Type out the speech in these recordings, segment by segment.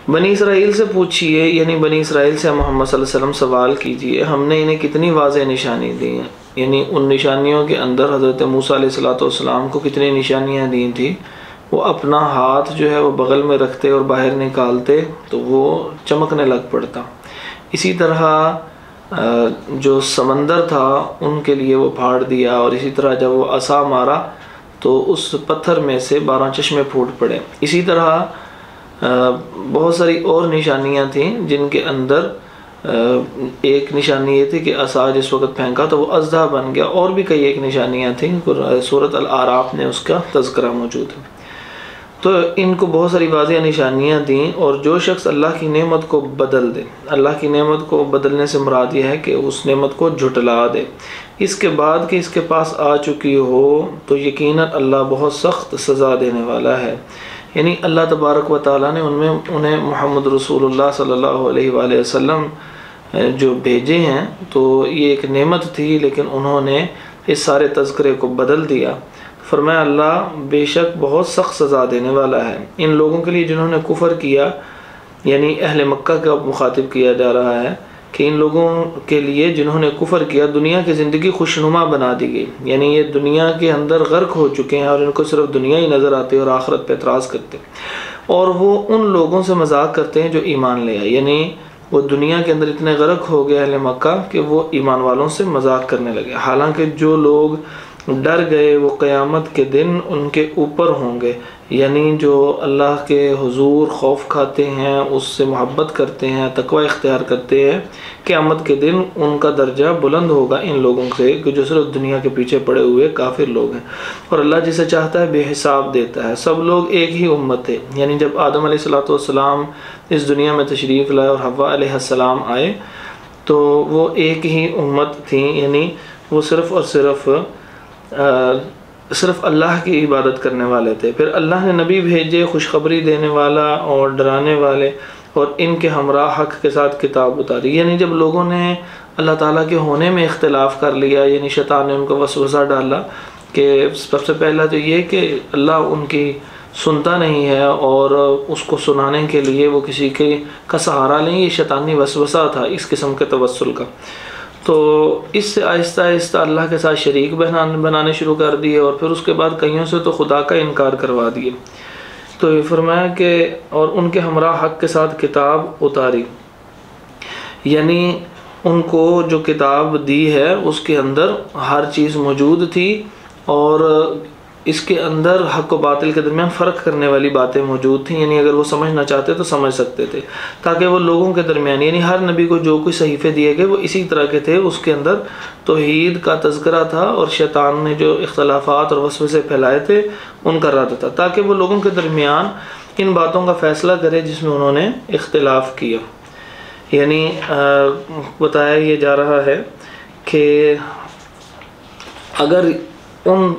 بنی اسرائیل سے پوچھئے، یعنی بنی اسرائیل سے محمد صلی اللہ علیہ وسلم سوال کیجئے، ہم نے انہیں کتنی واضح نشانی دی ہیں، یعنی ان نشانیوں کے اندر حضرت موسیٰ علیہ السلام کو کتنی نشانیاں دی تھیں۔ وہ اپنا ہاتھ جو ہے وہ بغل میں رکھتے اور باہر نکالتے تو وہ چمکنے لگ پڑتا۔ اسی طرح جو سمندر تھا ان کے لیے وہ پھاڑ دیا، اور اسی طرح جب وہ عصا مارا تو اس پتھر میں سے 12 چشمے پھوٹ پڑے۔ اسی طرح بہت ساری اور نشانیاں تھیں جن کے اندر ایک نشانی یہ تھی کہ عصا جس وقت پھینکا تو وہ اژدہا بن گیا، اور بھی کئی ایک نشانیاں تھیں، سورۃ الاعراف میں اس کا تذکرہ موجود ہے۔ تو ان کو بہت ساری واضح نشانیاں دیں، اور جو شخص اللہ کی نعمت کو بدل دے، اللہ کی نعمت کو بدلنے سے مراد یہ ہے کہ اس نعمت کو جھٹلا دے اس کے بعد کہ اس کے پاس آ چکی ہو، تو یقیناً اللہ بہت سخت سزا دینے والا ہے۔ یعنی اللہ تبارک و تعالیٰ نے انہیں محمد رسول اللہ صلی اللہ علیہ وآلہ وسلم جو بھیجے ہیں تو یہ ایک نعمت تھی، لیکن انہوں نے اس سارے تذکرے کو بدل دیا۔ فرمایا اللہ بے شک بہت سخت سزا دینے والا ہے ان لوگوں کے لیے جنہوں نے کفر کیا، یعنی اہل مکہ کا مخاطب کیا جا رہا ہے کہ ان لوگوں کے لیے جنہوں نے کفر کیا دنیا کی زندگی خوشنما بنا دی گئی، یعنی یہ دنیا کے اندر غرق ہو چکے ہیں اور ان کو صرف دنیا ہی نظر آتی ہے اور آخرت پہ اعتراض کرتے، اور وہ ان لوگوں سے مذاق کرتے ہیں جو ایمان لے آئے، یعنی وہ دنیا کے اندر اتنے غرق ہو گئے اہل مکہ کہ وہ ایمان والوں سے مذاق کرنے لگے، حالانکہ جو لوگ ڈر گئے وہ قیامت کے دن ان کے اوپر ہوں گے، یعنی جو اللہ کے حضور خوف کھاتے ہیں، اس سے محبت کرتے ہیں، تقوی اختیار کرتے ہیں، قیامت کے دن ان کا درجہ بلند ہوگا ان لوگوں سے کہ جو صرف دنیا کے پیچھے پڑے ہوئے کافر لوگ ہیں۔ اور اللہ جسے چاہتا ہے بے حساب دیتا ہے۔ سب لوگ ایک ہی امت تھے، یعنی جب آدم علیہ السلام اس دنیا میں تشریف لائے اور حوا علیہ السلام آئے تو وہ ایک ہی امت تھیں، یعنی وہ صرف اور صرف اللہ کی عبادت کرنے والے تھے۔ پھر اللہ نے نبی بھیجے خوشخبری دینے والا اور ڈرانے والے، اور ان کے ہمراہ حق کے ساتھ کتاب اتاری، یعنی جب لوگوں نے اللہ تعالیٰ کے ہونے میں اختلاف کر لیا، یعنی شیطان نے ان کو وسوسہ ڈالا کہ سب سے پہلا تو یہ کہ اللہ ان کی سنتا نہیں ہے اور اس کو سنانے کے لیے وہ کسی کا سہارا لیں، یہ شیطانی وسوسہ تھا اس قسم کے توسل کا۔ تو اس سے آہستہ آہستہ اللہ کے ساتھ شریک بنانے شروع کر دیے، اور پھر اس کے بعد کئیوں سے تو خدا کا انکار کروا دیے۔ تو یہ فرمایا کہ اور ان کے ہمراہ حق کے ساتھ کتاب اتاری، یعنی ان کو جو کتاب دی ہے اس کے اندر ہر چیز موجود تھی، اور اس کے اندر حق و باطل کے درمیان فرق کرنے والی باتیں موجود تھیں، یعنی اگر وہ سمجھنا چاہتے تو سمجھ سکتے تھے، تاکہ وہ لوگوں کے درمیان، یعنی ہر نبی کو جو کچھ صحیفے دیے گئے وہ اسی طرح کے تھے، اس کے اندر توحید کا تذکرہ تھا، اور شیطان نے جو اختلافات اور وسوسے پھیلائے تھے ان کا رد تھا، تاکہ وہ لوگوں کے درمیان ان باتوں کا فیصلہ کرے جس میں انہوں نے اختلاف کیا۔ یعنی بتایا یہ جا رہا ہے کہ اگر ان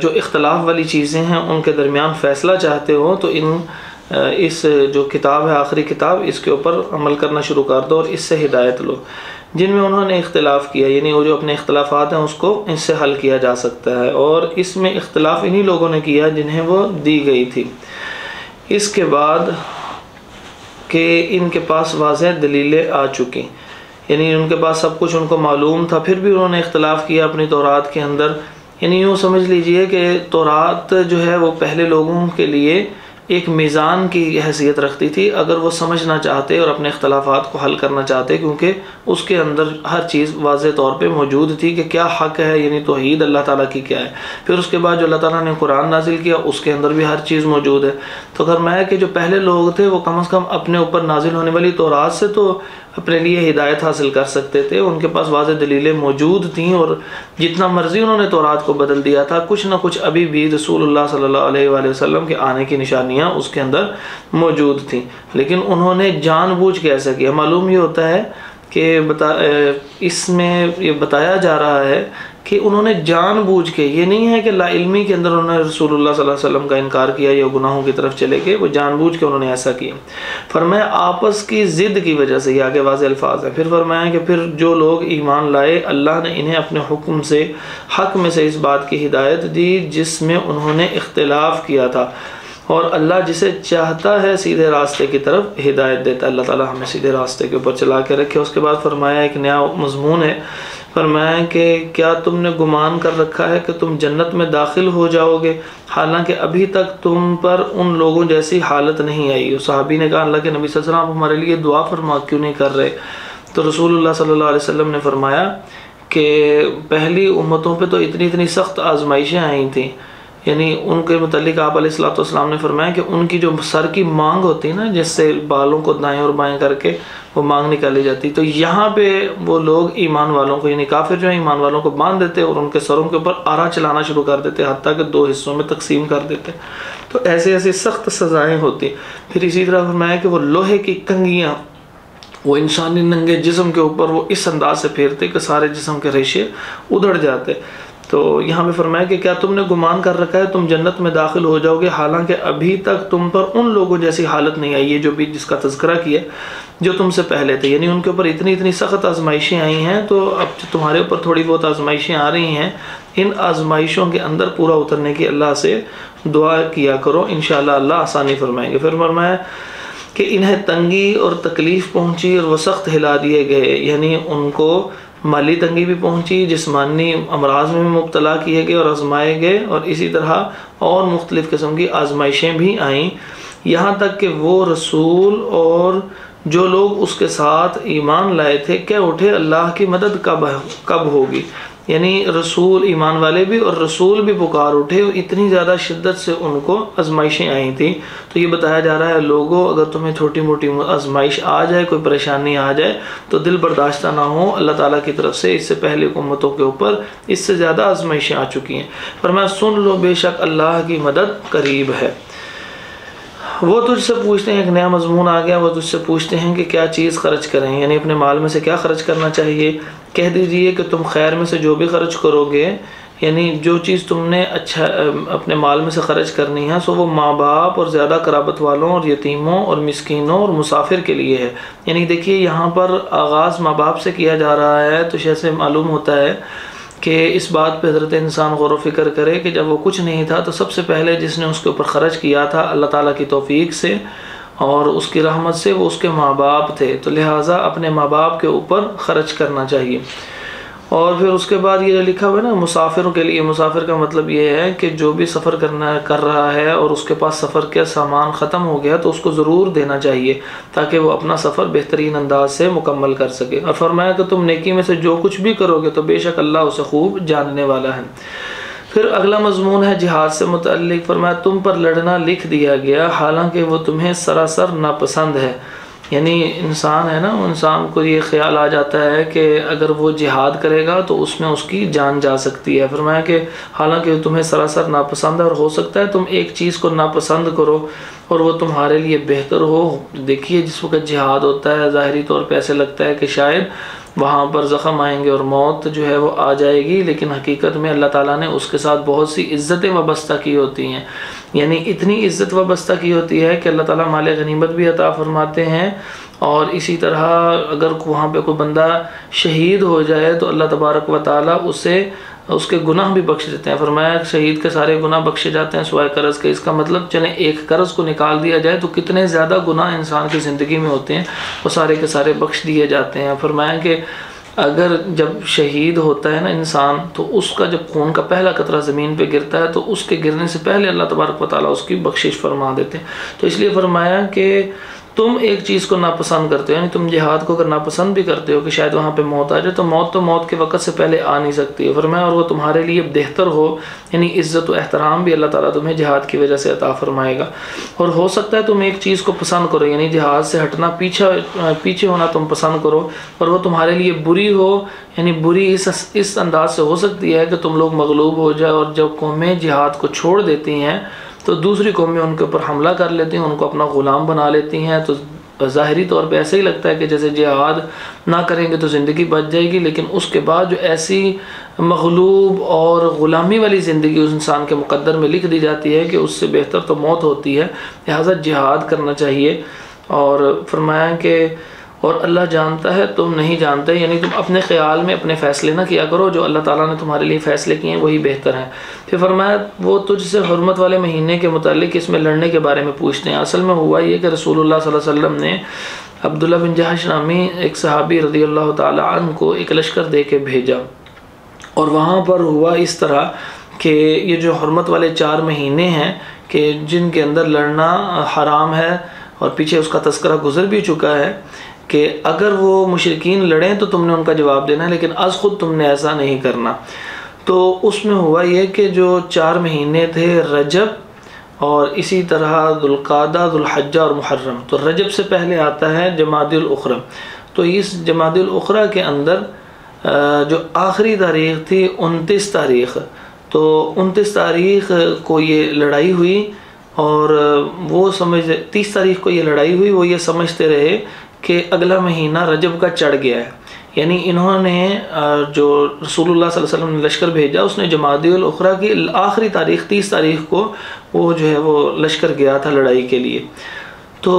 جو اختلاف والی چیزیں ہیں ان کے درمیان فیصلہ چاہتے ہو تو اس جو کتاب ہے آخری کتاب اس کے اوپر عمل کرنا شروع کر دو اور اس سے ہدایت لو۔ جن میں انہوں نے اختلاف کیا، یعنی وہ جو اپنے اختلافات ہیں اس کو اس سے حل کیا جا سکتا ہے، اور اس میں اختلاف انہی لوگوں نے کیا جنہیں وہ دی گئی تھی۔ اس کے بعد کہ ان کے پاس واضح دلیلیں آ چکی، یعنی ان کے پاس سب کچھ ان کو معلوم تھا، پھر بھی انہوں نے اختلاف کیا اپنی تورات کے اندر۔ یعنی یوں سمجھ لیجئے کہ تورات جو ہے وہ پہلے لوگوں کے لیے ایک میزان کی حیثیت رکھتی تھی، اگر وہ سمجھنا چاہتے اور اپنے اختلافات کو حل کرنا چاہتے، کیونکہ اس کے اندر ہر چیز واضح طور پہ موجود تھی کہ کیا حق ہے، یعنی توحید اللہ تعالیٰ کی کیا ہے۔ پھر اس کے بعد جو اللہ تعالیٰ نے قرآن نازل کیا اس کے اندر بھی ہر چیز موجود ہے۔ تو فرمایا کہ جو پہلے لوگ تھے وہ کم از کم اپنے اوپر نازل ہونے والی تورات سے تو اپنے لیے ہدایت حاصل کر سکتے تھے، ان کے پاس واضح دلیلیں موجود تھیں، اور جتنا مرضی انہوں نے تورات کو بدل دیا تھا، کچھ نہ کچھ ابھی بھی رسول اللہ صلی اللہ علیہ وآلہ وسلم کے آنے کی نشانیاں اس کے اندر موجود تھیں، لیکن انہوں نے جان بوجھ کے ایسا کیا۔ معلوم یہ ہوتا ہے کہ اس میں یہ بتایا جا رہا ہے کہ انہوں نے جان بوجھ کے، یہ نہیں ہے کہ لا علمی کے اندر انہوں نے رسول اللہ صلی اللہ علیہ وسلم کا انکار کیا یا گناہوں کی طرف چلے گئے، وہ جان بوجھ کے انہوں نے ایسا کیا۔ فرمایا آپس کی ضد کی وجہ سے، یہ آگے واضح الفاظ ہیں۔ پھر فرمایا کہ پھر جو لوگ ایمان لائے اللہ نے انہیں اپنے حکم سے، حق میں سے اس بات کی ہدایت دی جس میں انہوں نے اختلاف کیا تھا، اور اللہ جسے چاہتا ہے سیدھے راستے کی طرف ہدایت دیتا ہے۔ اللہ تعالیٰ ہمیں سیدھے راستے کے اوپر چلا کے رکھے۔ اس کے بعد فرمایا ایک نیا مضمون ہے، فرمایا کہ کیا تم نے گمان کر رکھا ہے کہ تم جنت میں داخل ہو جاؤ گے حالانکہ ابھی تک تم پر ان لوگوں جیسی حالت نہیں آئی۔ صحابی نے کہا اللہ کے نبی صلی اللہ علیہ وسلم ہمارے لیے دعا فرما، کیوں نہیں کر رہے؟ تو رسول اللہ صلی اللہ علیہ وسلم نے فرمایا کہ پہلی امتوں پہ تو اتنی سخت آزمائشیں آئی تھیں، یعنی ان کے متعلق آپ علیہ الصلوۃ والسلام نے فرمایا کہ ان کی جو سر کی مانگ ہوتی ہے نا، جس سے بالوں کو دائیں اور بائیں کر کے وہ مانگ نکالی جاتی، تو یہاں پہ وہ لوگ ایمان والوں کو، یعنی کافر جو ہیں ایمان والوں کو باندھ دیتے اور ان کے سروں کے اوپر آرا چلانا شروع کر دیتے، حتیٰ کہ 2 حصوں میں تقسیم کر دیتے۔ تو ایسی سخت سزائیں ہوتی۔ پھر اسی طرح فرمایا کہ وہ لوہے کی کنگھیاں وہ انسانی ننگے جسم کے اوپر وہ اس انداز سے پھیرتے کہ سارے جسم کے ریشے ادھڑ جاتے۔ تو یہاں پہ فرمایا کہ کیا تم نے گمان کر رکھا ہے تم جنت میں داخل ہو جاؤ گے حالانکہ ابھی تک تم پر ان لوگوں جیسی حالت نہیں آئی ہے جو بھی جس کا تذکرہ کیا جو تم سے پہلے تھے، یعنی ان کے اوپر اتنی سخت آزمائشیں آئی ہیں، تو اب جو تمہارے اوپر تھوڑی بہت آزمائشیں آ رہی ہیں، ان آزمائشوں کے اندر پورا اترنے کی اللہ سے دعا کیا کرو، انشاءاللہ اللہ آسانی فرمائیں گے۔ پھر فرمایا کہ انہیں تنگی اور تکلیف پہنچی اور وہ سخت ہلا دیے گئے، یعنی ان کو مالی تنگی بھی پہنچی، جسمانی امراض میں بھی مبتلا کیے گئے اور آزمائے گئے، اور اسی طرح اور مختلف قسم کی آزمائشیں بھی آئیں، یہاں تک کہ وہ رسول اور جو لوگ اس کے ساتھ ایمان لائے تھے کہہ اٹھے اللہ کی مدد کب ہوگی، یعنی رسول ایمان والے بھی اور رسول بھی پکار اٹھے، اتنی زیادہ شدت سے ان کو آزمائشیں آئی تھیں۔ تو یہ بتایا جا رہا ہے لوگوں اگر تمہیں چھوٹی موٹی آزمائش آ جائے، کوئی پریشانی آ جائے تو دل برداشتہ نہ ہو، اللہ تعالیٰ کی طرف سے اس سے پہلے امتوں کے اوپر اس سے زیادہ آزمائشیں آ چکی ہیں۔ فرمایا سن لو بے شک اللہ کی مدد قریب ہے۔ وہ تجھ سے پوچھتے ہیں، ایک نیا مضمون آ گیا، وہ تجھ سے پوچھتے ہیں کہ کیا چیز خرچ کریں، یعنی اپنے مال میں سے کیا خرچ کرنا چاہیے۔ کہہ دیجئے کہ تم خیر میں سے جو بھی خرچ کرو گے، یعنی جو چیز تم نے اچھا اپنے مال میں سے خرچ کرنی ہے سو وہ ماں باپ اور زیادہ قرابت والوں اور یتیموں اور مسکینوں اور مسافر کے لیے ہے۔ یعنی دیکھیے یہاں پر آغاز ماں باپ سے کیا جا رہا ہے، تو جیسے معلوم ہوتا ہے کہ اس بات پہ حضرت انسان غور و فکر کرے کہ جب وہ کچھ نہیں تھا تو سب سے پہلے جس نے اس کے اوپر خرچ کیا تھا اللہ تعالیٰ کی توفیق سے اور اس کی رحمت سے وہ اس کے ماں باپ تھے، تو لہٰذا اپنے ماں باپ کے اوپر خرچ کرنا چاہیے۔ اور پھر اس کے بعد یہ لکھا ہوا ہے نا مسافروں کے لیے، مسافر کا مطلب یہ ہے کہ جو بھی سفر کر رہا ہے اور اس کے پاس سفر کا سامان ختم ہو گیا تو اس کو ضرور دینا چاہیے تاکہ وہ اپنا سفر بہترین انداز سے مکمل کر سکے۔ اور فرمایا کہ تم نیکی میں سے جو کچھ بھی کرو گے تو بے شک اللہ اسے خوب جاننے والا ہے۔ پھر اگلا مضمون ہے جہاد سے متعلق، فرمایا تم پر لڑنا لکھ دیا گیا حالانکہ وہ تمہیں سراسر ناپسند ہے۔ یعنی انسان ہے نا، انسان کو یہ خیال آ جاتا ہے کہ اگر وہ جہاد کرے گا تو اس میں اس کی جان جا سکتی ہے۔ فرمایا کہ حالانکہ تمہیں سراسر ناپسند ہے اور ہو سکتا ہے تم ایک چیز کو ناپسند کرو اور وہ تمہارے لیے بہتر ہو۔ دیکھیے جس وقت جہاد ہوتا ہے ظاہری طور پہ ایسے لگتا ہے کہ شاید وہاں پر زخم آئیں گے اور موت جو ہے وہ آ جائے گی، لیکن حقیقت میں اللہ تعالیٰ نے اس کے ساتھ بہت سی عزتیں وابستہ کی ہوتی ہیں، یعنی اتنی عزت وابستہ کی ہوتی ہے کہ اللہ تعالیٰ مال غنیمت بھی عطا فرماتے ہیں، اور اسی طرح اگر وہاں پہ کوئی بندہ شہید ہو جائے تو اللہ تبارک و تعالیٰ اسے اس کے گناہ بھی بخش دیتے ہیں۔ فرمایا شہید کے سارے گناہ بخشے جاتے ہیں سوائے قرض کے۔ اس کا مطلب چلیں ایک قرض کو نکال دیا جائے تو کتنے زیادہ گناہ انسان کی زندگی میں ہوتے ہیں وہ سارے کے سارے بخش دیے جاتے ہیں۔ فرمایا کہ اگر جب شہید ہوتا ہے نا انسان تو اس کا جب خون کا پہلا قطرہ زمین پہ گرتا ہے تو اس کے گرنے سے پہلے اللہ تبارک و تعالیٰ اس کی بخشش فرما دیتے ہیں۔ تو اس لیے فرمایا کہ تم ایک چیز کو ناپسند کرتے ہو، یعنی تم جہاد کو اگر ناپسند بھی کرتے ہو کہ شاید وہاں پہ موت آ جائے تو موت کے وقت سے پہلے آ نہیں سکتی ہے۔ فرمایا اور وہ تمہارے لیے بہتر ہو، یعنی عزت و احترام بھی اللہ تعالیٰ تمہیں جہاد کی وجہ سے عطا فرمائے گا۔ اور ہو سکتا ہے تم ایک چیز کو پسند کرو، یعنی جہاد سے ہٹنا، پیچھے ہونا تم پسند کرو، اور وہ تمہارے لیے بری ہو، یعنی بری اس انداز سے ہو سکتی ہے کہ تم لوگ مغلوب ہو جائے اور جب قومیں جہاد کو چھوڑ دیتی ہیں تو دوسری قومیں ان کے اوپر حملہ کر لیتی ہیں، ان کو اپنا غلام بنا لیتی ہیں، تو ظاہری طور پہ ایسا ہی لگتا ہے کہ جیسے جہاد نہ کریں گے تو زندگی بچ جائے گی، لیکن اس کے بعد جو ایسی مغلوب اور غلامی والی زندگی اس انسان کے مقدر میں لکھ دی جاتی ہے کہ اس سے بہتر تو موت ہوتی ہے، لہٰذا جہاد کرنا چاہیے۔ اور فرمایا کہ اور اللہ جانتا ہے تم نہیں جانتے، یعنی تم اپنے خیال میں اپنے فیصلے نہ کیا کرو، جو اللہ تعالیٰ نے تمہارے لیے فیصلے کیے ہیں وہی بہتر ہیں۔ پھر فرمایا وہ تجھ سے حرمت والے مہینے کے متعلق اس میں لڑنے کے بارے میں پوچھتے ہیں۔ اصل میں ہوا یہ کہ رسول اللہ صلی اللہ علیہ وسلم نے عبداللہ بن جہش نامی ایک صحابی رضی اللہ تعالیٰ عنہ کو ایک لشکر دے کے بھیجا، اور وہاں پر ہوا اس طرح کہ یہ جو حرمت والے 4 مہینے ہیں کہ جن کے اندر لڑنا حرام ہے، اور پیچھے اس کا تذکرہ گزر بھی چکا ہے کہ اگر وہ مشرکین لڑیں تو تم نے ان کا جواب دینا ہے، لیکن از خود تم نے ایسا نہیں کرنا۔ تو اس میں ہوا یہ کہ جو 4 مہینے تھے رجب اور اسی طرح ذوالقعدہ، ذوالحجہ اور محرم، تو رجب سے پہلے آتا ہے جمادی الاخری۔ تو اس جمادی الاخری کے اندر جو آخری تاریخ تھی 29 تاریخ، تو 29 تاریخ کو یہ لڑائی ہوئی، اور وہ 30 تاریخ کو یہ لڑائی ہوئی، وہ یہ سمجھتے رہے کہ اگلا مہینہ رجب کا چڑھ گیا ہے، یعنی انہوں نے جو رسول اللہ صلی اللہ علیہ وسلم نے لشکر بھیجا اس نے جمادی الاخری کی آخری تاریخ 30 تاریخ کو وہ جو ہے وہ لشکر گیا تھا لڑائی کے لیے۔ تو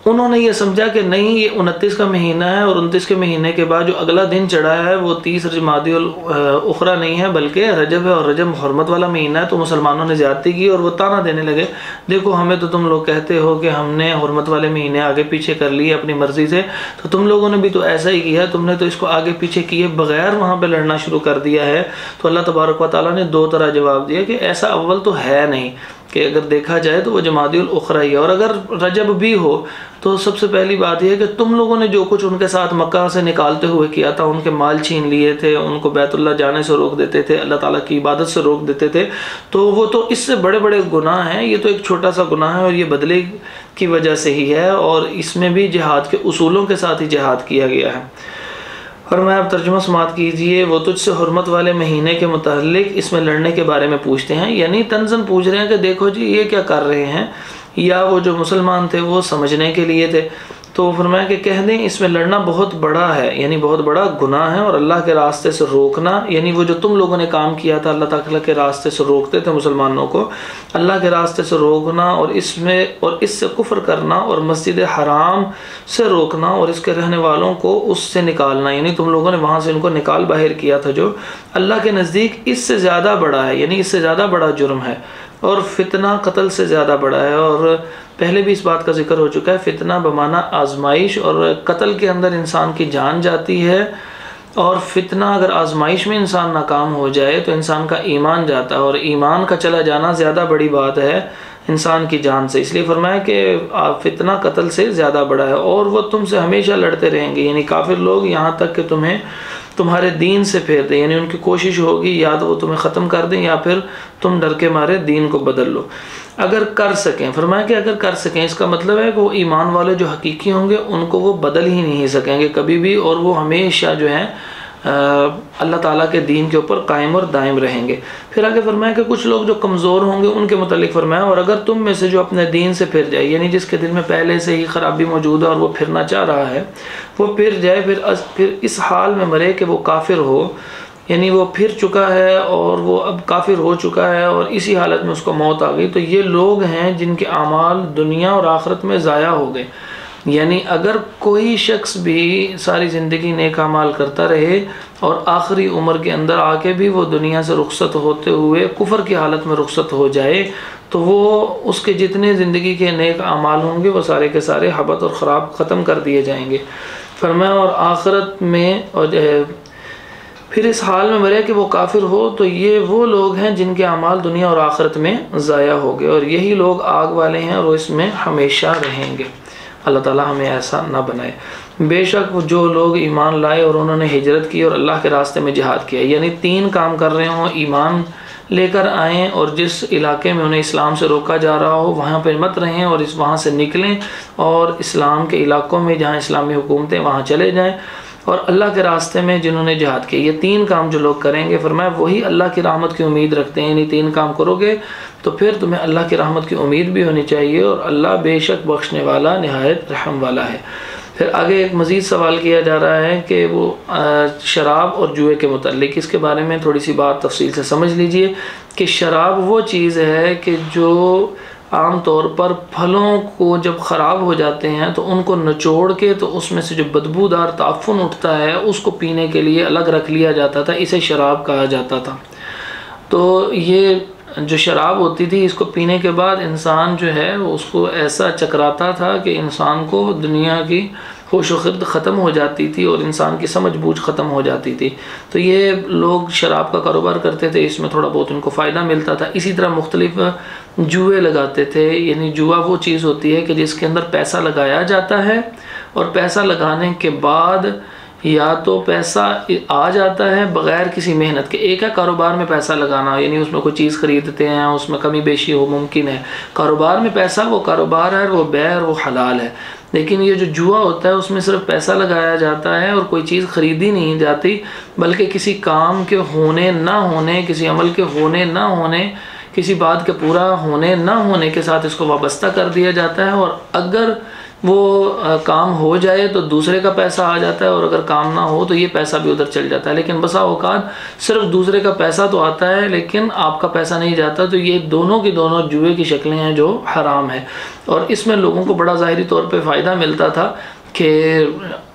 انہوں نے یہ سمجھا کہ نہیں، یہ 29 کا مہینہ ہے، اور 29 کے مہینے کے بعد جو اگلا دن چڑھا ہے وہ 30 جمادی الاخری نہیں ہے بلکہ رجب ہے، اور رجب حرمت والا مہینہ ہے۔ تو مسلمانوں نے زیادتی کی اور وہ تانا دینے لگے، دیکھو ہمیں تو تم لوگ کہتے ہو کہ ہم نے حرمت والے مہینے آگے پیچھے کر لیے اپنی مرضی سے، تو تم لوگوں نے بھی تو ایسا ہی کیا، تم نے تو اس کو آگے پیچھے کیے بغیر وہاں پہ لڑنا شروع کر دیا ہے۔ تو اللہ تبارک و تعالیٰ نے 2 طرح جواب دیا کہ ایسا اول تو ہے نہیں، کہ اگر دیکھا جائے تو وہ جمادی الاخری ہے، اور اگر رجب بھی ہو تو سب سے پہلی بات یہ ہے کہ تم لوگوں نے جو کچھ ان کے ساتھ مکہ سے نکالتے ہوئے کیا تھا، ان کے مال چھین لیے تھے، ان کو بیت اللہ جانے سے روک دیتے تھے، اللہ تعالیٰ کی عبادت سے روک دیتے تھے، تو وہ تو اس سے بڑے بڑے گناہ ہیں، یہ تو ایک چھوٹا سا گناہ ہے، اور یہ بدلے کی وجہ سے ہی ہے، اور اس میں بھی جہاد کے اصولوں کے ساتھ ہی جہاد کیا گیا ہے۔ اور میں اب ترجمہ سماعت کیجئے۔ وہ تجھ سے حرمت والے مہینے کے متعلق اس میں لڑنے کے بارے میں پوچھتے ہیں، یعنی تنزن پوچھ رہے ہیں کہ دیکھو جی یہ کیا کر رہے ہیں، یا وہ جو مسلمان تھے وہ سمجھنے کے لیے تھے۔ تو فرمایا کہ کہہ دیں اس میں لڑنا بہت بڑا ہے، یعنی بہت بڑا گناہ ہے، اور اللہ کے راستے سے روکنا، یعنی وہ جو تم لوگوں نے کام کیا تھا اللہ تعالیٰ کے راستے سے روکتے تھے مسلمانوں کو، اللہ کے راستے سے روکنا، اور اس سے کفر کرنا، اور مسجد حرام سے روکنا، اور اس کے رہنے والوں کو اس سے نکالنا، یعنی تم لوگوں نے وہاں سے ان کو نکال باہر کیا تھا، جو اللہ کے نزدیک اس سے زیادہ بڑا ہے، یعنی اس سے زیادہ بڑا جرم ہے، اور فتنہ قتل سے زیادہ بڑا ہے۔ اور پہلے بھی اس بات کا ذکر ہو چکا ہے، فتنہ بمعنی آزمائش، اور قتل کے اندر انسان کی جان جاتی ہے، اور فتنہ اگر آزمائش میں انسان ناکام ہو جائے تو انسان کا ایمان جاتا ہے، اور ایمان کا چلا جانا زیادہ بڑی بات ہے انسان کی جان سے، اس لیے فرمایا کہ فتنہ قتل سے زیادہ بڑا ہے، اور وہ تم سے ہمیشہ لڑتے رہیں گے، یعنی کافر لوگ، یہاں تک کہ تمہیں تمہارے دین سے پھیر دیں، یعنی ان کی کوشش ہوگی یا تو وہ تمہیں ختم کر دیں یا پھر تم ڈر کے مارے دین کو بدل لو، اگر کر سکیں۔ فرمایا کہ اگر کر سکیں، اس کا مطلب ہے کہ وہ ایمان والے جو حقیقی ہوں گے ان کو وہ بدل ہی نہیں سکیں گے کبھی بھی، اور وہ ہمیشہ جو ہیں اللہ تعالیٰ کے دین کے اوپر قائم اور دائم رہیں گے۔ پھر آگے فرمایا کہ کچھ لوگ جو کمزور ہوں گے ان کے متعلق فرمایا، اور اگر تم میں سے جو اپنے دین سے پھر جائے، یعنی جس کے دل میں پہلے سے ہی خرابی موجود ہے اور وہ پھرنا چاہ رہا ہے، وہ پھر جائے، پھر اس حال میں مرے کہ وہ کافر ہو، یعنی وہ پھر چکا ہے اور وہ اب کافر ہو چکا ہے اور اسی حالت میں اس کو موت آ گئی، تو یہ لوگ ہیں جن کے اعمال دنیا اور آخرت میں ضائع ہو گئے۔ یعنی اگر کوئی شخص بھی ساری زندگی نیک اعمال کرتا رہے اور آخری عمر کے اندر آ کے بھی وہ دنیا سے رخصت ہوتے ہوئے کفر کی حالت میں رخصت ہو جائے، تو وہ اس کے جتنے زندگی کے نیک اعمال ہوں گے وہ سارے کے سارے حبط اور خراب ختم کر دیے جائیں گے۔ فرمایا اور آخرت میں اور پھر اس حال میں مرے کہ وہ کافر ہو، تو یہ وہ لوگ ہیں جن کے اعمال دنیا اور آخرت میں ضائع ہو گئے، اور یہی لوگ آگ والے ہیں اور وہ اس میں ہمیشہ رہیں گے۔ اللہ تعالیٰ ہمیں ایسا نہ بنائے۔ بے شک جو لوگ ایمان لائے اور انہوں نے ہجرت کی اور اللہ کے راستے میں جہاد کیا، یعنی 3 کام کر رہے ہوں، ایمان لے کر آئیں اور جس علاقے میں انہیں اسلام سے روکا جا رہا ہو وہاں پہ مت رہیں اور وہاں سے نکلیں اور اسلام کے علاقوں میں جہاں اسلامی حکومتیں وہاں چلے جائیں، اور اللہ کے راستے میں جنہوں نے جہاد کیا، یہ 3 کام جو لوگ کریں گے، فرمایا وہی اللہ کی رحمت کی امید رکھتے ہیں۔ یعنی 3 کام کرو گے تو پھر تمہیں اللہ کی رحمت کی امید بھی ہونی چاہیے، اور اللہ بے شک بخشنے والا نہایت رحم والا ہے۔ پھر آگے ایک مزید سوال کیا جا رہا ہے کہ وہ شراب اور جوئے کے متعلق، اس کے بارے میں تھوڑی سی بات تفصیل سے سمجھ لیجئے کہ شراب وہ چیز ہے کہ جو عام طور پر پھلوں کو جب خراب ہو جاتے ہیں تو ان کو نچوڑ کے تو اس میں سے جو بدبودار تعفن اٹھتا ہے اس کو پینے کے لیے الگ رکھ لیا جاتا تھا، اسے شراب کہا جاتا تھا۔ تو یہ جو شراب ہوتی تھی اس کو پینے کے بعد انسان جو ہے اس کو ایسا چکراتا تھا کہ انسان کو دنیا کی ہوش و خرد ختم ہو جاتی تھی اور انسان کی سمجھ بوجھ ختم ہو جاتی تھی۔ تو یہ لوگ شراب کا کاروبار کرتے تھے، اس میں تھوڑا بہت ان کو فائدہ ملتا تھا۔ اسی طرح مختلف جوئے لگاتے تھے، یعنی جوا وہ چیز ہوتی ہے کہ جس کے اندر پیسہ لگایا جاتا ہے اور پیسہ لگانے کے بعد یا تو پیسہ آ جاتا ہے بغیر کسی محنت کے۔ ایک ہے کاروبار میں پیسہ لگانا، یعنی اس میں کوئی چیز خریدتے ہیں، اس میں کمی بیشی ہو ممکن ہے۔ کاروبار میں پیسہ وہ کاروبار ہے، وہ بیع وہ حلال ہے۔ لیکن یہ جو جوا ہوتا ہے اس میں صرف پیسہ لگایا جاتا ہے اور کوئی چیز خریدی نہیں جاتی، بلکہ کسی کام کے ہونے نہ ہونے، کسی عمل کے ہونے نہ ہونے، کسی بات کے پورا ہونے نہ ہونے کے ساتھ اس کو وابستہ کر دیا جاتا ہے، اور اگر وہ کام ہو جائے تو دوسرے کا پیسہ آ جاتا ہے، اور اگر کام نہ ہو تو یہ پیسہ بھی ادھر چل جاتا ہے۔ لیکن بسا اوقات صرف دوسرے کا پیسہ تو آتا ہے لیکن آپ کا پیسہ نہیں جاتا۔ تو یہ دونوں کی دونوں جوئے کی شکلیں ہیں جو حرام ہے، اور اس میں لوگوں کو بڑا ظاہری طور پہ فائدہ ملتا تھا کہ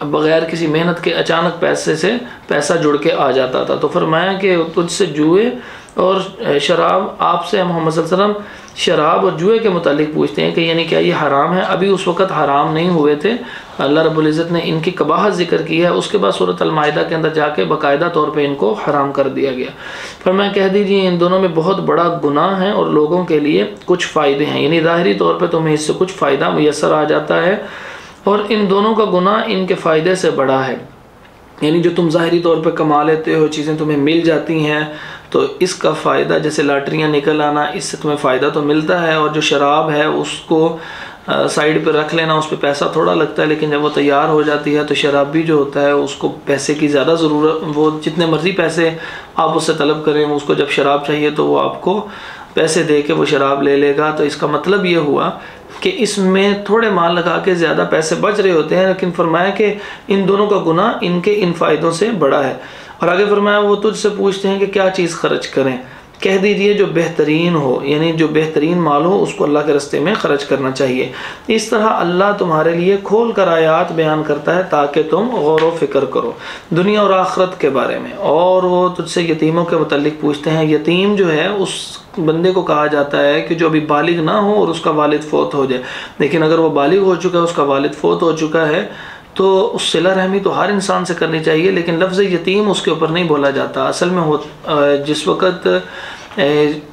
بغیر کسی محنت کے اچانک پیسے سے پیسہ جڑ کے آ جاتا تھا۔ تو فرمایا کہ تجھ سے جوئے اور شراب، آپ سے محمد صلی اللہ علیہ وسلم شراب اور جوئے کے متعلق پوچھتے ہیں کہ یعنی کیا یہ حرام ہے؟ ابھی اس وقت حرام نہیں ہوئے تھے، اللہ رب العزت نے ان کی قباحت ذکر کی ہے، اس کے بعد سورۃ المائدہ کے اندر جا کے باقاعدہ طور پہ ان کو حرام کر دیا گیا۔ فرمایا کہہ دیجیے ان دونوں میں بہت بڑا گناہ ہے اور لوگوں کے لیے کچھ فائدے ہیں، یعنی ظاہری طور پہ تمہیں اس سے کچھ فائدہ میسر آ جاتا ہے، اور ان دونوں کا گناہ ان کے فائدے سے بڑا ہے۔ یعنی جو تم ظاہری طور پہ کما لیتے ہو، چیزیں تمہیں مل جاتی ہیں، تو اس کا فائدہ جیسے لاٹریاں نکل آنا، اس سے تمہیں فائدہ تو ملتا ہے، اور جو شراب ہے اس کو سائیڈ پہ رکھ لینا، اس پہ پیسہ تھوڑا لگتا ہے، لیکن جب وہ تیار ہو جاتی ہے تو شرابی جو ہوتا ہے اس کو پیسے کی زیادہ ضرورت، وہ جتنے مرضی پیسے آپ اس سے طلب کریں، اس کو جب شراب چاہیے تو وہ آپ کو پیسے دے کے وہ شراب لے لے گا۔ تو اس کا مطلب یہ ہوا کہ اس میں تھوڑے مال لگا کے زیادہ پیسے بچ رہے ہوتے ہیں، لیکن فرمایا کہ ان دونوں کا گناہ ان کے ان فائدوں سے بڑا ہے۔ اور آگے فرمایا وہ تجھ سے پوچھتے ہیں کہ کیا چیز خرچ کریں، کہہ دیجئے جو بہترین ہو، یعنی جو بہترین مال ہو اس کو اللہ کے راستے میں خرچ کرنا چاہیے۔ اس طرح اللہ تمہارے لیے کھول کر آیات بیان کرتا ہے تاکہ تم غور و فکر کرو دنیا اور آخرت کے بارے میں۔ اور وہ تجھ سے یتیموں کے متعلق پوچھتے ہیں۔ یتیم جو ہے اس بندے کو کہا جاتا ہے کہ جو ابھی بالغ نہ ہو اور اس کا والد فوت ہو جائے، لیکن اگر وہ بالغ ہو چکا ہے، اس کا والد فوت ہو چکا ہے، تو اس صلہ رحمی تو ہر انسان سے کرنی چاہیے، لیکن لفظ یتیم اس کے اوپر نہیں بولا جاتا۔ اصل میں جس وقت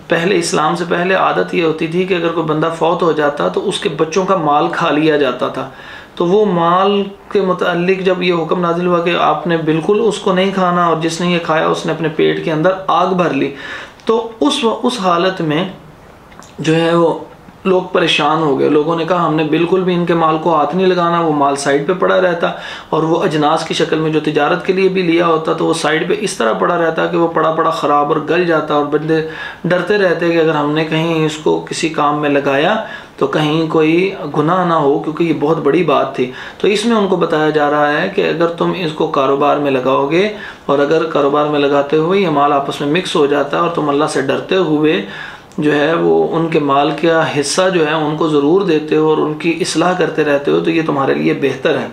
پہلے اسلام سے پہلے عادت یہ ہوتی تھی کہ اگر کوئی بندہ فوت ہو جاتا تو اس کے بچوں کا مال کھا لیا جاتا تھا، تو وہ مال کے متعلق جب یہ حکم نازل ہوا کہ آپ نے بالکل اس کو نہیں کھانا، اور جس نے یہ کھایا اس نے اپنے پیٹ کے اندر آگ بھر لی، تو اس حالت میں جو ہے وہ لوگ پریشان ہو گئے۔ لوگوں نے کہا ہم نے بالکل بھی ان کے مال کو ہاتھ نہیں لگانا، وہ مال سائیڈ پہ پڑا رہتا، اور وہ اجناس کی شکل میں جو تجارت کے لیے بھی لیا ہوتا تو وہ سائیڈ پہ اس طرح پڑا رہتا کہ وہ پڑا خراب اور گل جاتا، اور بندے ڈرتے رہتے کہ اگر ہم نے کہیں اس کو کسی کام میں لگایا تو کہیں کوئی گناہ نہ ہو، کیونکہ یہ بہت بڑی بات تھی۔ تو اس میں ان کو بتایا جا رہا ہے کہ اگر تم اس کو کاروبار میں لگاؤ گے، اور اگر کاروبار میں لگاتے ہوئے یہ مال آپس میں مکس ہو جاتا ہے اور تم اللہ سے ڈرتے ہوئے جو ہے وہ ان کے مال کا حصہ جو ہے ان کو ضرور دیتے ہو اور ان کی اصلاح کرتے رہتے ہو، تو یہ تمہارے لیے بہتر ہے۔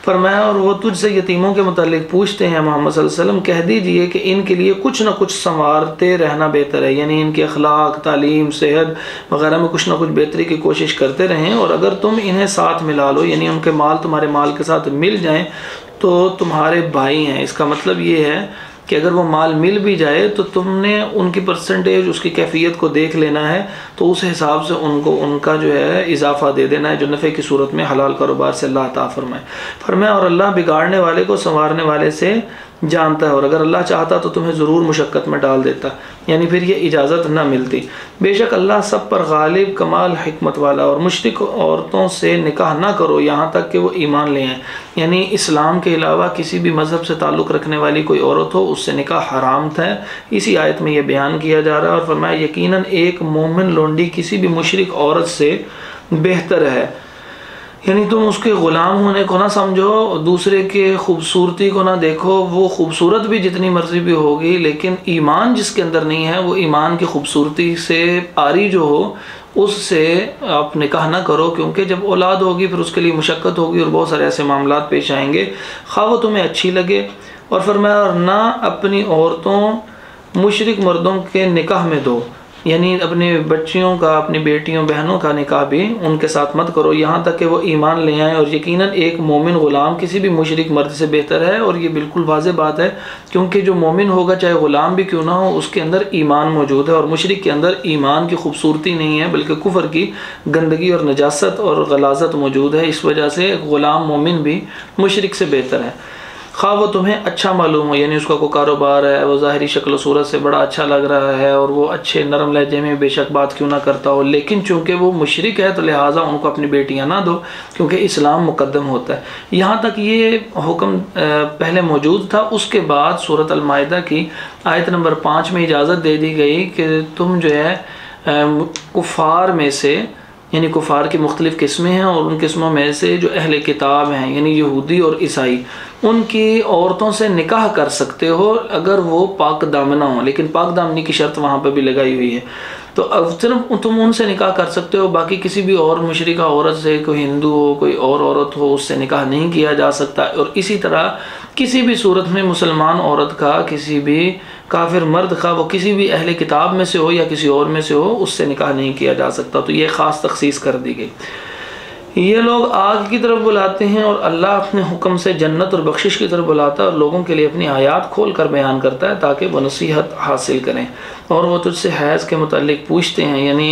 فرمایا اور وہ تجھ سے یتیموں کے متعلق پوچھتے ہیں محمد صلی اللہ علیہ وسلم، کہہ دیجئے کہ ان کے لیے کچھ نہ کچھ سنوارتے رہنا بہتر ہے، یعنی ان کے اخلاق، تعلیم، صحت وغیرہ میں کچھ نہ کچھ بہتری کی کوشش کرتے رہیں، اور اگر تم انہیں ساتھ ملا لو، یعنی ان کے مال تمہارے مال کے ساتھ مل جائیں تو تمہارے بھائی ہیں۔ اس کا مطلب یہ ہے کہ اگر وہ مال مل بھی جائے تو تم نے ان کی پرسنٹیج، اس کی کیفیت کو دیکھ لینا ہے، تو اس حساب سے ان کو ان کا جو ہے اضافہ دے دینا ہے، جو نفع کی صورت میں حلال کاروبار سے اللہ عطا فرمائے۔ فرمایا اور اللہ بگاڑنے والے کو سنوارنے والے سے جانتا ہے، اور اگر اللہ چاہتا تو تمہیں ضرور مشقت میں ڈال دیتا، یعنی پھر یہ اجازت نہ ملتی۔ بے شک اللہ سب پر غالب، کمال حکمت والا، اور مشرک عورتوں سے نکاح نہ کرو یہاں تک کہ وہ ایمان لے آئیں، یعنی اسلام کے علاوہ کسی بھی مذہب سے تعلق رکھنے والی کوئی عورت ہو اس سے نکاح حرام تھا۔ اسی آیت میں یہ بیان کیا جا رہا ہے، اور فرمایا یقیناً ایک مومن لونڈی کسی بھی مشرک عورت سے بہتر ہے۔ یعنی تم اس کے غلام ہونے کو نہ سمجھو، دوسرے کے خوبصورتی کو نہ دیکھو، وہ خوبصورت بھی جتنی مرضی بھی ہوگی، لیکن ایمان جس کے اندر نہیں ہے وہ ایمان کی خوبصورتی سے عاری جو ہو اس سے آپ نکاح نہ کرو، کیونکہ جب اولاد ہوگی پھر اس کے لیے مشقت ہوگی اور بہت سارے ایسے معاملات پیش آئیں گے، خواہ وہ تمہیں اچھی لگے۔ اور فرمایا اور نہ اپنی عورتوں مشرک مردوں کے نکاح میں دو، یعنی اپنی بچیوں کا، اپنی بیٹیوں بہنوں کا نکاح بھی ان کے ساتھ مت کرو یہاں تک کہ وہ ایمان لے آئیں، اور یقیناً ایک مومن غلام کسی بھی مشرک مرد سے بہتر ہے، اور یہ بالکل واضح بات ہے، کیونکہ جو مومن ہوگا چاہے غلام بھی کیوں نہ ہو اس کے اندر ایمان موجود ہے، اور مشرک کے اندر ایمان کی خوبصورتی نہیں ہے بلکہ کفر کی گندگی اور نجاست اور غلاظت موجود ہے، اس وجہ سے غلام مومن بھی مشرک سے بہتر ہے، خواہ وہ تمہیں اچھا معلوم ہو، یعنی اس کا کوئی کاروبار ہے، وہ ظاہری شکل و صورت سے بڑا اچھا لگ رہا ہے اور وہ اچھے نرم لہجے میں بے شک بات کیوں نہ کرتا ہو، لیکن چونکہ وہ مشرک ہے تو لہٰذا ان کو اپنی بیٹیاں نہ دو، کیونکہ اسلام مقدم ہوتا ہے۔ یہاں تک یہ حکم پہلے موجود تھا، اس کے بعد سورۃ المائدہ کی آیت نمبر 5 میں اجازت دے دی گئی کہ تم جو ہے کفار میں سے، یعنی کفار کی مختلف قسمیں ہیں، اور ان قسموں میں سے جو اہل کتاب ہیں یعنی یہودی اور عیسائی، ان کی عورتوں سے نکاح کر سکتے ہو اگر وہ پاک دامنہ ہوں، لیکن پاک دامنی کی شرط وہاں پہ بھی لگائی ہوئی ہے، تو اب صرف تم ان سے نکاح کر سکتے ہو، باقی کسی بھی اور مشرکہ عورت سے، کوئی ہندو ہو کوئی اور عورت ہو، اس سے نکاح نہیں کیا جا سکتا، اور اسی طرح کسی بھی صورت میں مسلمان عورت کا کسی بھی کافر مرد کا، وہ کسی بھی اہل کتاب میں سے ہو یا کسی اور میں سے ہو، اس سے نکاح نہیں کیا جا سکتا، تو یہ خاص تخصیص کر دی گئی۔ یہ لوگ آگ کی طرف بلاتے ہیں اور اللہ اپنے حکم سے جنت اور بخشش کی طرف بلاتا ہے، اور لوگوں کے لیے اپنی آیات کھول کر بیان کرتا ہے تاکہ وہ نصیحت حاصل کریں۔ اور وہ تجھ سے حیض کے متعلق پوچھتے ہیں، یعنی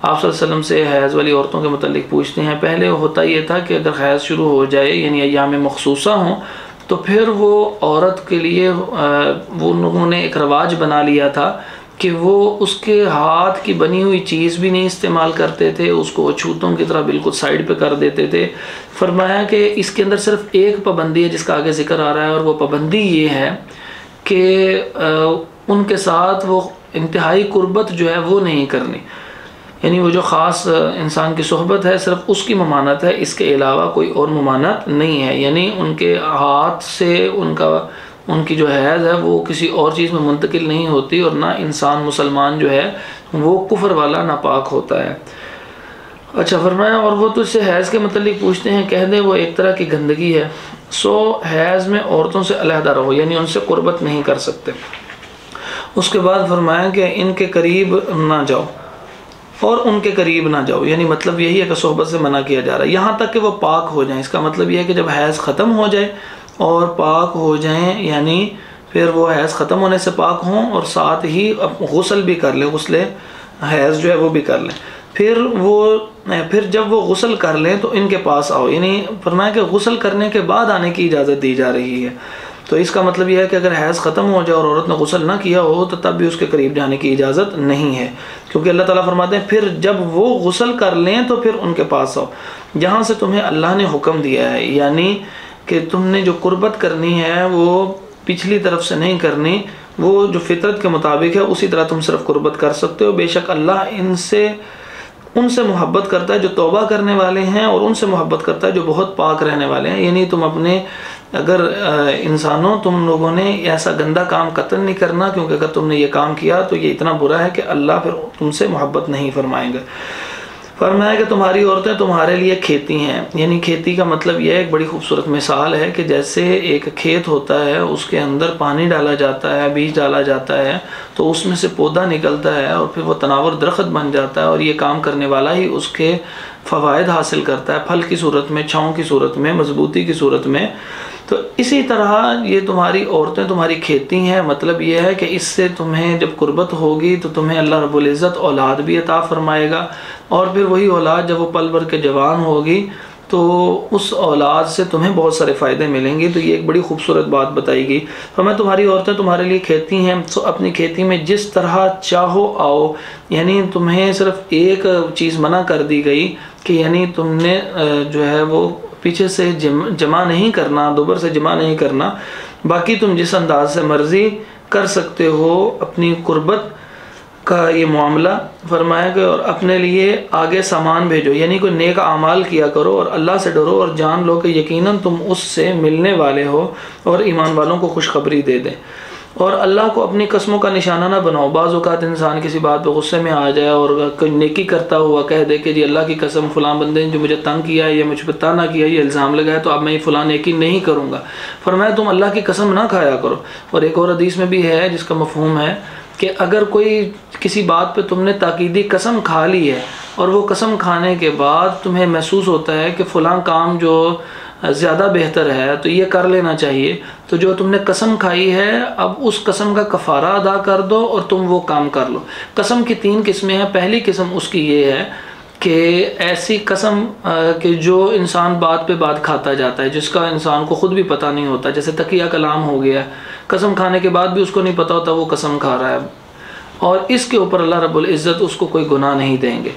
آپ صلی اللہ علیہ وسلم سے حیض والی عورتوں کے متعلق پوچھتے ہیں۔ پہلے ہوتا یہ تھا کہ اگر حیض شروع ہو جائے یعنی ایام مخصوصہ ہوں تو پھر وہ عورت کے لیے وہ لوگوں نے ایک رواج بنا لیا تھا کہ وہ اس کے ہاتھ کی بنی ہوئی چیز بھی نہیں استعمال کرتے تھے، اس کو اچھوتوں کی طرح بالکل سائڈ پہ کر دیتے تھے۔ فرمایا کہ اس کے اندر صرف ایک پابندی ہے جس کا آگے ذکر آ رہا ہے، اور وہ پابندی یہ ہے کہ ان کے ساتھ وہ انتہائی قربت جو ہے وہ نہیں کرنی، یعنی وہ جو خاص انسان کی صحبت ہے صرف اس کی ممانت ہے، اس کے علاوہ کوئی اور ممانت نہیں ہے، یعنی ان کے ہاتھ سے ان کی جو حیض ہے وہ کسی اور چیز میں منتقل نہیں ہوتی، اور نہ انسان مسلمان جو ہے وہ کفر والا ناپاک ہوتا ہے۔ اچھا فرمایا اور وہ تجھ سے حیض کے متعلق پوچھتے ہیں، کہہ دے وہ ایک طرح کی گندگی ہے، سو حیض میں عورتوں سے علیحدہ رہو، یعنی ان سے قربت نہیں کر سکتے۔ اس کے بعد فرمایا کہ ان کے قریب نہ جاؤ اور ان کے قریب نہ جاؤ، یعنی مطلب یہی ہے کہ صحبت سے منع کیا جا رہا ہے یہاں تک کہ وہ پاک ہو جائیں۔ اس کا مطلب یہ ہے کہ جب حیض ختم ہو جائے اور پاک ہو جائیں، یعنی پھر وہ حیض ختم ہونے سے پاک ہوں اور ساتھ ہی غسل بھی کر لیں، غسل حیض جو ہے وہ بھی کر لیں، پھر جب وہ غسل کر لیں تو ان کے پاس آؤ، یعنی فرمایا کہ غسل کرنے کے بعد آنے کی اجازت دی جا رہی ہے۔ تو اس کا مطلب یہ ہے کہ اگر حیض ختم ہو جائے اور عورت نے غسل نہ کیا ہو تو تب بھی اس کے قریب جانے کی اجازت نہیں ہے، کیونکہ اللہ تعالیٰ فرماتے ہیں پھر جب وہ غسل کر لیں تو پھر ان کے پاس آؤ، جہاں سے تمہیں اللہ نے حکم دیا ہے، یعنی کہ تم نے جو قربت کرنی ہے وہ پچھلی طرف سے نہیں کرنی، وہ جو فطرت کے مطابق ہے اسی طرح تم صرف قربت کر سکتے ہو۔ بے شک اللہ ان سے محبت کرتا ہے جو توبہ کرنے والے ہیں، اور ان سے محبت کرتا ہے جو بہت پاک رہنے والے ہیں، یعنی تم اپنے اگر انسانوں تم لوگوں نے ایسا گندا کام قطعاً نہیں کرنا، کیونکہ اگر تم نے یہ کام کیا تو یہ اتنا برا ہے کہ اللہ پھر تم سے محبت نہیں فرمائیں گے۔ فرمایا کہ تمہاری عورتیں تمہارے لیے کھیتی ہیں، یعنی کھیتی کا مطلب یہ ایک بڑی خوبصورت مثال ہے کہ جیسے ایک کھیت ہوتا ہے، اس کے اندر پانی ڈالا جاتا ہے، بیج ڈالا جاتا ہے تو اس میں سے پودا نکلتا ہے اور پھر وہ تناور درخت بن جاتا ہے، اور یہ کام کرنے والا ہی اس کے فوائد حاصل کرتا ہے، پھل کی صورت میں، چھاؤں کی صورت میں، مضبوطی کی صورت میں۔ تو اسی طرح یہ تمہاری عورتیں تمہاری کھیتی ہیں، مطلب یہ ہے کہ اس سے تمہیں جب قربت ہوگی تو تمہیں اللہ رب العزت اولاد بھی عطا فرمائے گا، اور پھر وہی اولاد جب وہ پل بھر کے جوان ہوگی تو اس اولاد سے تمہیں بہت سارے فائدے ملیں گے۔ تو یہ ایک بڑی خوبصورت بات بتائی گئی۔ فرمایا تمہاری عورتیں تمہارے لیے کھیتی ہیں، سو اپنی کھیتی میں جس طرح چاہو آؤ، یعنی تمہیں صرف ایک چیز منع کر دی گئی کہ یعنی تم نے جو ہے وہ پیچھے سے جمع نہیں کرنا، دوبر سے جمع نہیں کرنا، باقی تم جس انداز سے مرضی کر سکتے ہو اپنی قربت کا یہ معاملہ فرمایا کہ اور اپنے لیے آگے سامان بھیجو، یعنی کوئی نیک اعمال کیا کرو اور اللہ سے ڈرو اور جان لو کہ یقیناً تم اس سے ملنے والے ہو اور ایمان والوں کو خوشخبری دے دیں۔ اور اللہ کو اپنی قسموں کا نشانہ نہ بناؤ۔ بعض اوقات انسان کسی بات پہ غصے میں آ جائے اور کوئی نیکی کرتا ہوا کہہ دے کہ جی اللہ کی قسم فلاں بندے نے جو مجھے تنگ کیا ہے یا مجھ پہ طعنہ کیا ہے، یہ الزام لگایا، تو اب میں یہ فلاں نیکی نہیں کروں گا۔ فرمایا تم اللہ کی قسم نہ کھایا کرو۔ اور ایک اور حدیث میں بھی ہے جس کا مفہوم ہے کہ اگر کوئی کسی بات پہ تم نے تاکیدی قسم کھا لی ہے اور وہ قسم کھانے کے بعد تمہیں محسوس ہوتا ہے کہ فلاں کام جو زیادہ بہتر ہے تو یہ کر لینا چاہیے، تو جو تم نے قسم کھائی ہے اب اس قسم کا کفارہ ادا کر دو اور تم وہ کام کر لو۔ قسم کی 3 قسمیں ہیں۔ پہلی قسم اس کی یہ ہے کہ ایسی قسم کہ جو انسان بات پہ بات کھاتا جاتا ہے، جس کا انسان کو خود بھی پتہ نہیں ہوتا، جیسے تقیہ کلام ہو گیا، قسم کھانے کے بعد بھی اس کو نہیں پتہ ہوتا وہ قسم کھا رہا ہے، اور اس کے اوپر اللہ رب العزت اس کو کوئی گناہ نہیں دیں گے۔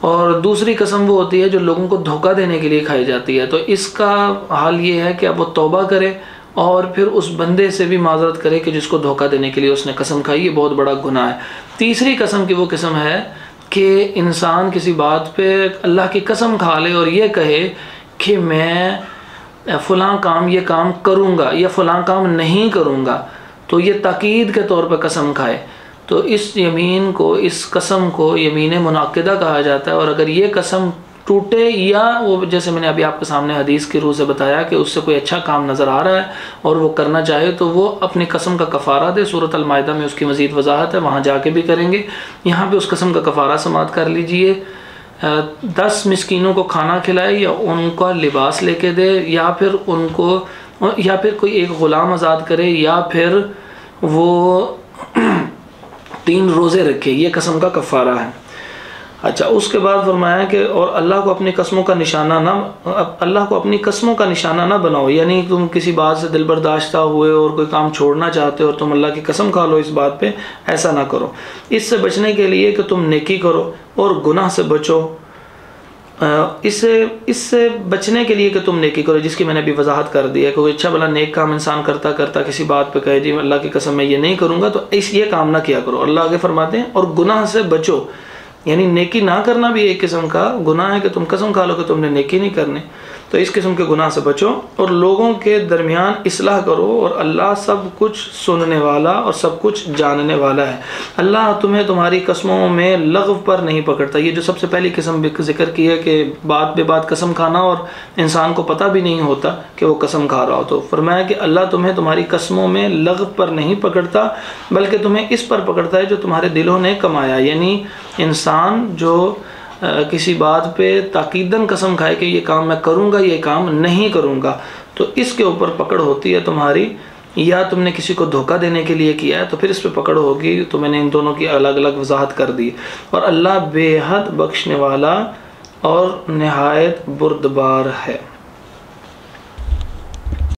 اور دوسری قسم وہ ہوتی ہے جو لوگوں کو دھوکہ دینے کے لیے کھائی جاتی ہے، تو اس کا حال یہ ہے کہ اب وہ توبہ کرے اور پھر اس بندے سے بھی معذرت کرے کہ جس کو دھوکہ دینے کے لیے اس نے قسم کھائی، یہ بہت بڑا گناہ ہے۔ تیسری قسم کی وہ قسم ہے کہ انسان کسی بات پہ اللہ کی قسم کھا لے اور یہ کہے کہ میں فلاں کام یہ کام کروں گا یا فلاں کام نہیں کروں گا، تو یہ تاکید کے طور پہ قسم کھائے، تو اس یمین کو، اس قسم کو یمین منعقدہ کہا جاتا ہے۔ اور اگر یہ قسم ٹوٹے یا وہ جیسے میں نے ابھی آپ کے سامنے حدیث کی روح سے بتایا کہ اس سے کوئی اچھا کام نظر آ رہا ہے اور وہ کرنا چاہے تو وہ اپنی قسم کا کفارہ دے۔ سورۃ المائدہ میں اس کی مزید وضاحت ہے، وہاں جا کے بھی کریں گے۔ یہاں پہ اس قسم کا کفارہ سماعت کر لیجئے، 10 مسکینوں کو کھانا کھلائے یا ان کا لباس لے کے دے، یا پھر ان کو، یا پھر کوئی ایک غلام آزاد کرے، یا پھر وہ 3 روزے رکھے، یہ قسم کا کفارہ ہے۔ اچھا، اس کے بعد فرمایا کہ اور اللہ کو اپنی قسموں کا نشانہ نہ بناؤ، یعنی تم کسی بات سے دل برداشتہ ہوئے اور کوئی کام چھوڑنا چاہتے ہو اور تم اللہ کی قسم کھا لو اس بات پہ، ایسا نہ کرو۔ اس سے بچنے کے لیے کہ تم نیکی کرو اور گناہ سے بچو، اس سے بچنے کے لیے کہ تم نیکی کرو، جس کی میں نے ابھی وضاحت کر دی ہے کہ کوئی اچھا بلا نیک کام انسان کرتا کرتا کسی بات پہ کہے جی اللہ کی قسم میں یہ نہیں کروں گا، تو یہ کام نہ کیا کرو۔ اللہ آگے فرماتے ہیں اور گناہ سے بچو، یعنی نیکی نہ کرنا بھی ایک قسم کا گناہ ہے کہ تم قسم کھا لو کہ تم نے نیکی نہیں کرنی، تو اس قسم کے گناہ سے بچو اور لوگوں کے درمیان اصلاح کرو، اور اللہ سب کچھ سننے والا اور سب کچھ جاننے والا ہے۔ اللہ تمہیں تمہاری قسموں میں لغو پر نہیں پکڑتا۔ یہ جو سب سے پہلی قسم ذکر کی ہے کہ بات بے بات قسم کھانا اور انسان کو پتہ بھی نہیں ہوتا کہ وہ قسم کھا رہا ہو، تو فرمایا کہ اللہ تمہیں تمہاری قسموں میں لغو پر نہیں پکڑتا بلکہ تمہیں اس پر پکڑتا ہے جو تمہارے دلوں نے کمایا۔ یعنی انسان جو کسی بات پہ تاکیداً قسم کھائے کہ یہ کام میں کروں گا، یہ کام نہیں کروں گا، تو اس کے اوپر پکڑ ہوتی ہے تمہاری۔ یا تم نے کسی کو دھوکہ دینے کے لیے کیا ہے تو پھر اس پہ پکڑ ہوگی۔ تو میں نے ان دونوں کی الگ الگ وضاحت کر دی۔ اور اللہ بے حد بخشنے والا اور نہایت بردبار ہے۔